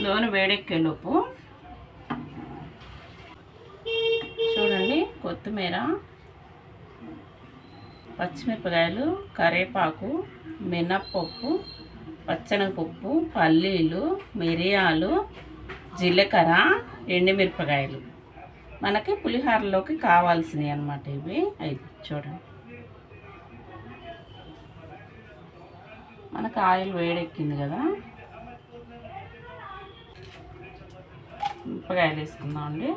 లోన వేడెక్కేలోపు చూడండి, కొత్తిమీర, పచ్చిమిరపకాయలు, కరివేపాకు, మినప్పప్పు, పచ్చనగపప్పు, పల్లీలు, మిరియాలు, జీలకర్ర, ఎండుమిరపకాయలు మనకి పులిహోరలోకి కావాల్సినవి అన్నమాట. ఇవి 5 చూడండి. మనకు ఆయిల్ వేడెక్కింది కదా, మిరపకాయలు వేసుకుందామండి.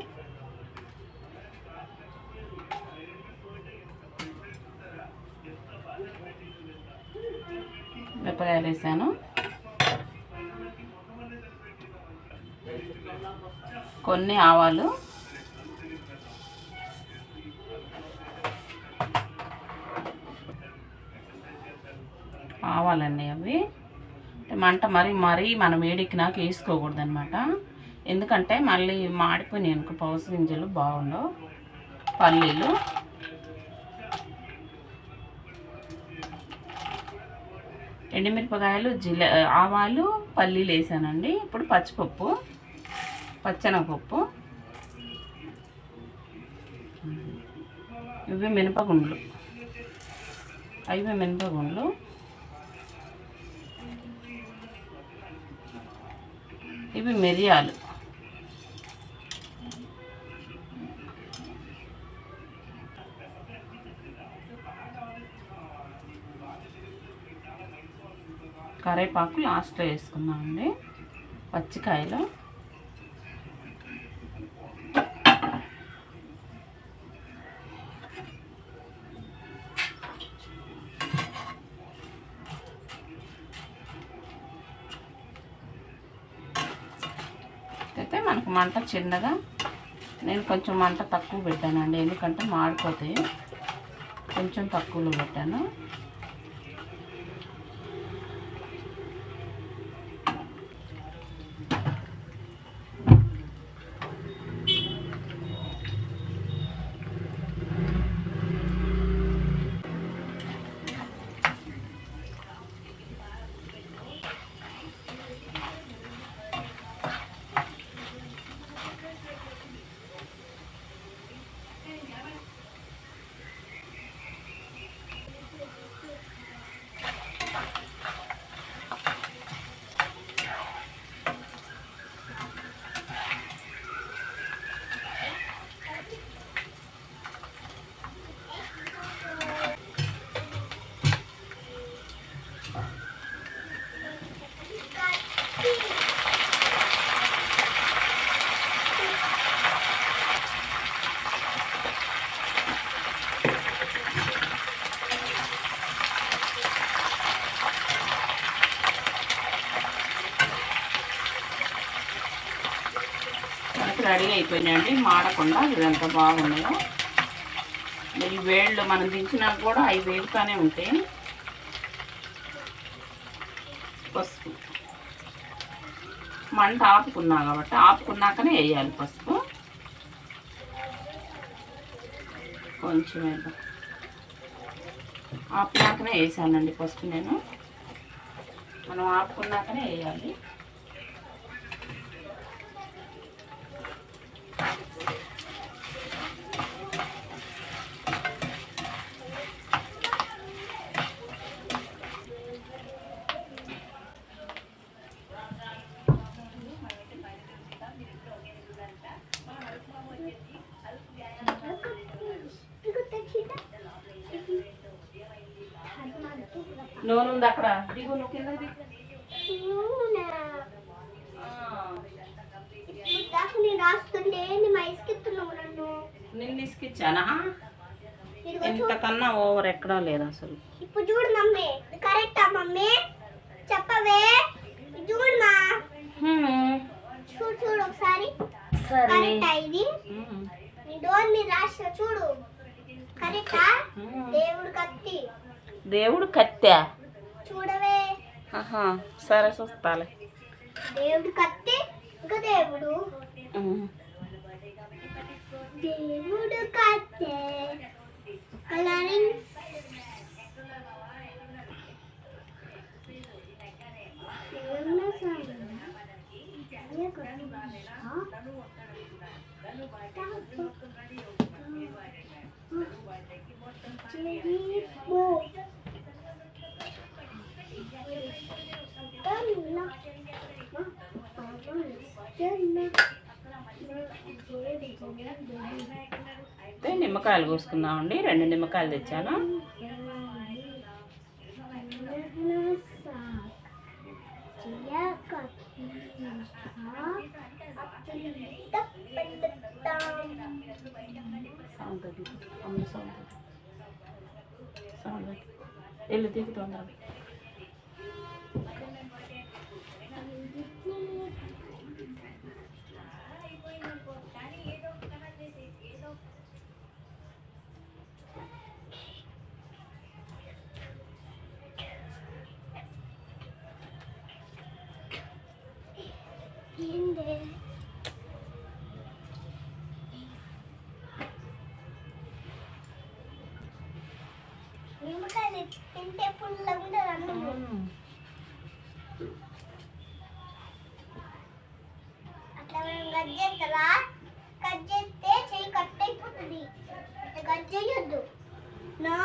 మిరపకాయలు వేసాను. కొన్ని ఆవాలు, ఆవాలండి. అవి మంట మరీ మనం వేడెక్కినాక వేసుకోకూడదు అనమాట. ఎందుకంటే మళ్ళీ మాడిపోయినాయి అనుకో పౌసు గింజలు బాగుండవు. పల్లీలు, ఎండుమిరపకాయలు, ఆవాలు, పల్లీలు వేసానండి. ఇప్పుడు పచ్చిపప్పు, పచ్చనగపప్పు, ఇవి మినపగుండ్లు, ఇవి మిరియాలు, కరివేపాకు లాస్ట్లో వేసుకుందామండి. పచ్చికాయలు, అయితే మనకు మంట చిన్నగా, నేను కొంచెం మంట తక్కువ పెట్టానండి, ఎందుకంటే మాడిపోతాయి. కొంచెం తక్కువలో పెట్టాను. రెడీ అయిపోయినాయండి, మాడకుండా. ఇదంతా బాగున్నాయో. ఈ వేళ్ళు మనం దించినా కూడా అవి వేడుతానే ఉంటాయి. పసుపు మంట ఆపుకున్నా కాబట్టి ఆపుకున్నాకనే వేయాలి పసుపు. కొంచెం ఆపుకున్నాకనే వేసానండి పసుపు నేను. మనం ఆపుకున్నాకనే వేయాలి. నూనె ఉంది అక్కడ, దిగు, నువ్వు కింద దిగు. నిన్ను ఇసుకిచ్చానా? ఇంతకన్నా ఓవర్ ఎక్కడా లేదు అసలు. ఇప్పుడు చూడు మమ్మీ, కరెక్టా మమ్మీ? చెప్పవే, చూడు మా, చూడు ఒకసారి. కరెక్టా ఇది? డోర్ మీద రాసిన చూడు, కరెక్టా? దేవుడు కత్తి, దేవుడు కత్తా చూడవే. సరే చూస్తాలే. దేవుడు కత్తి, ఇంకా దేవుడు, దేవుడు కత్తి, కలరింగ్. అయితే నిమ్మకాయలు కోసుకుందామండి. 2 నిమ్మకాయలు తెచ్చాను. వెళ్ళి దిగుతుందా? నిమ్మకాయలు తింటే ఫుల్ ఉంటుంది అన్నం. అట్లా మనం కట్ చేస్తారా? కట్ చేస్తే చెయ్యి కట్ అయిపోతుంది. అట్లా కట్ చేయొద్దు. నా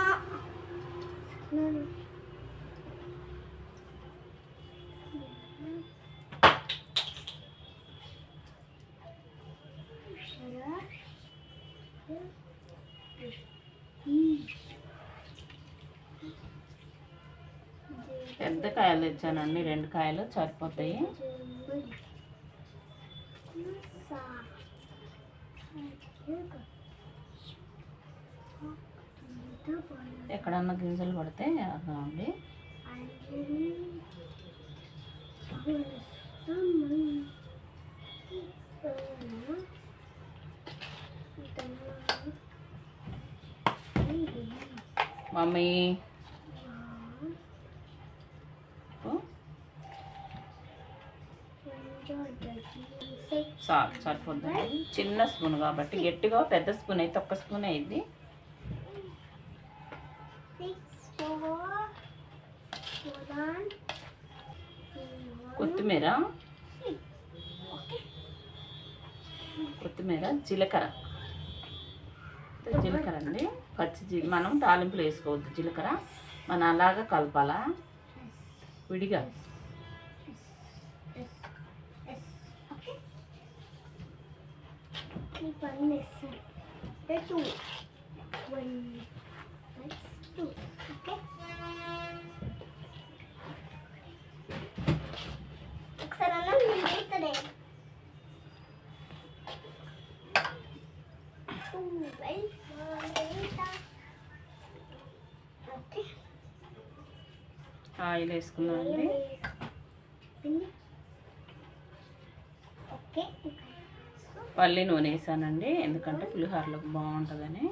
పెద్ద కాయలు తెచ్చానండి. 2 కాయలు సరిపోతాయి. ఎక్కడన్నా గింజలు పడితే అర్థమండి. మమ్మీ సరిపోద్దండి. చిన్న స్పూన్ కాబట్టి గట్టిగా, పెద్ద స్పూన్ అయితే 1 స్పూన్ అయింది. కొత్తిమీర, జీలకర్ర అండి. మనం తాలింపులు వేసుకోవద్దు. జీలకర్ర మనం అలాగా కలపాలా విడిగా. ఒకసారి అన్నం తింటే ఆయిల్ వేసుకున్నామండి. పల్లి నూనె వేసానండి, ఎందుకంటే పులిహోరలోకి బాగుంటుందని.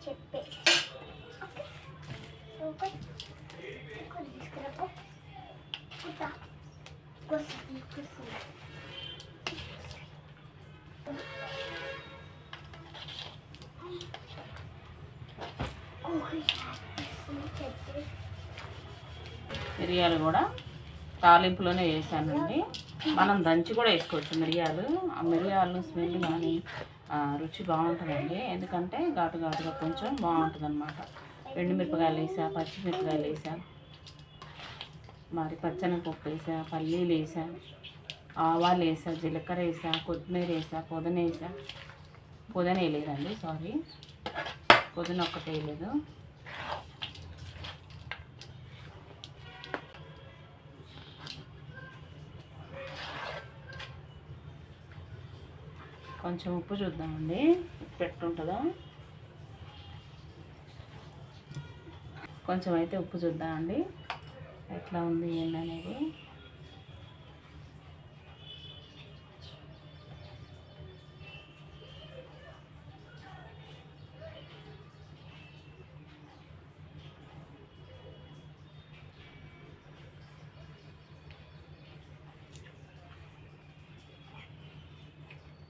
చెప్పే మిరియాలు కూడా తాలింపులోనే వేసానండి. మనం దంచి కూడా వేసుకోవచ్చు మిరియాలు. ఆ మిరియాలు స్మెల్ కానీ రుచి బాగుంటుందండి, ఎందుకంటే ఘాటుగా కొంచెం బాగుంటుంది అన్నమాట. ఎండుమిరపకాయలు వేసా, పచ్చిమిరపకాయలు వేసా, మరి పచ్చనపప్పు వేసా, పల్లీలు వేసా, ఆవాలు వేసా, జీలకర్ర వేసా, కొత్తిమీర వేసా, పుదీనా వేయలేదండి, సారీ, పుదీనా ఒక్కటే వేయలేదు. కొంచెం ఉప్పు చూద్దామండి, ఉప్పు ఎట్టుంటుందో. కొంచెం అయితే ఉప్పు చూద్దామండి ఎట్లా ఉంది ఏంటనేది.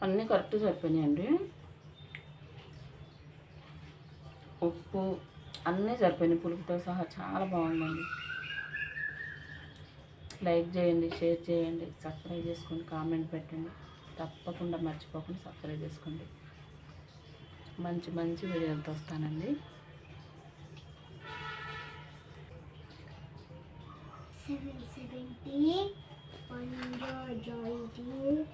అన్నీ కరెక్ట్ సరిపోయినాయండి. ఉప్పు అన్నీ సరిపోయినాయి, పులుపుతో సహా చాలా బాగుందండి. లైక్ చేయండి, షేర్ చేయండి, సబ్స్క్రైబ్ చేసుకోండి, కామెంట్ పెట్టండి. తప్పకుండా మర్చిపోకుండా సబ్స్క్రైబ్ చేసుకోండి. మంచి మంచి వీడియోలతో వస్తానండి. 770 120